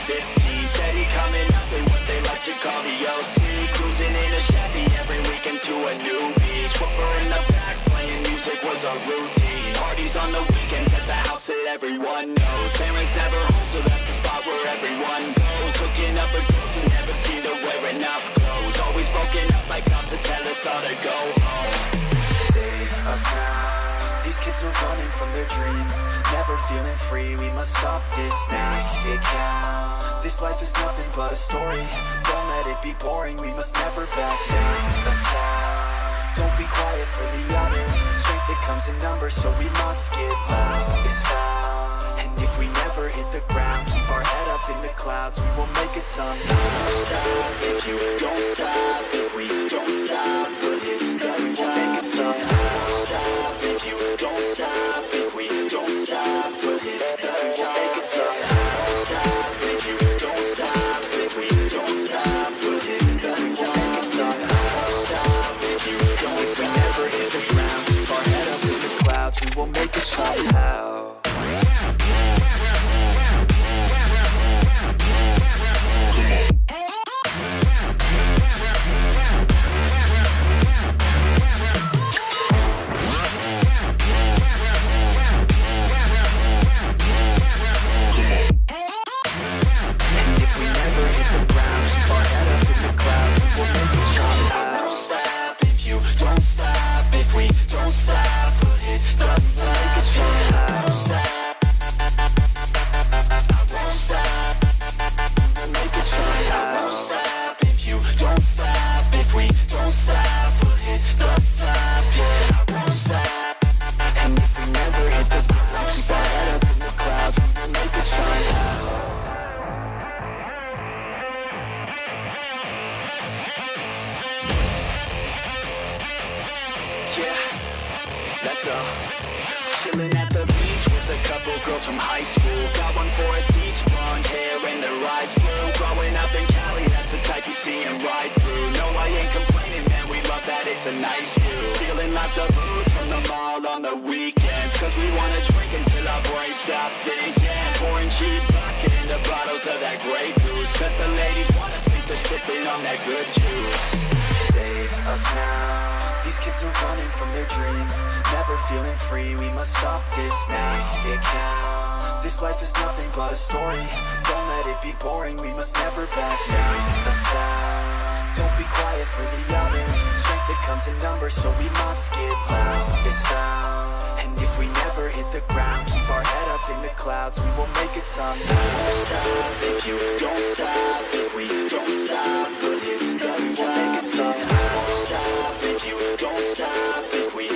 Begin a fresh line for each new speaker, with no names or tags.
15, steady coming up in what they like to call the OC. Cruising in a Chevy every weekend to a new beach. Woofer in the back playing music was a routine. Parties on the weekends at the house that everyone knows. Parents never home, so that's the spot where everyone goes. Hooking up with girls who never seem to wear enough clothes. Always broken up by cops that tell us all to go home. Save us now. These kids are running from their dreams, never feeling free. We must stop this naked cow. This life is nothing but a story. Don't let it be boring. We must never back down. Aside. Don't be quiet for the others. Strength that comes in numbers, so we must get loud. Is foul. And if we never hit the ground, keep our head up in the clouds. We will make it somehow. Don't stop if you don't stop. If we don't stop, we'll hit the top. We will make it somehow. Don't stop if you don't stop. If we don't stop, we'll hit the top. We will make it somehow. Don't stop if you don't stop. If we don't stop, we'll hit the top. We will make it somehow. Don't stop if you don't stop. If we never hit the ground, keep our head up in the clouds. We will make it somehow. Let's go. Chilling at the beach with a couple girls from high school. Got one for us each, blonde hair and their eyes blue. Growing up in Cali, that's the type you see and ride through. No, I ain't complaining, man, we love that, it's a nice view. Stealing lots of booze from the mall on the weekends, cause we wanna drink until our brains stop thinking. Pouring cheap vodka into bottles of that Grey Goose, cause the ladies wanna think they're sipping on that good juice. Save us now. These kids are running from their dreams, never feeling free. We must stop this naked cow. This life is nothing but a story. Don't let it be boring. We must never back down. Aside. Don't be quiet for the others. Strength that comes in numbers, so we must get loud. Is found. And if we never hit the ground, keep our head up in the clouds. We will make it somehow. Don't stop if you don't stop. If we don't stop, we'll hit the top. We will make it somehow. Don't stop if you don't stop. If we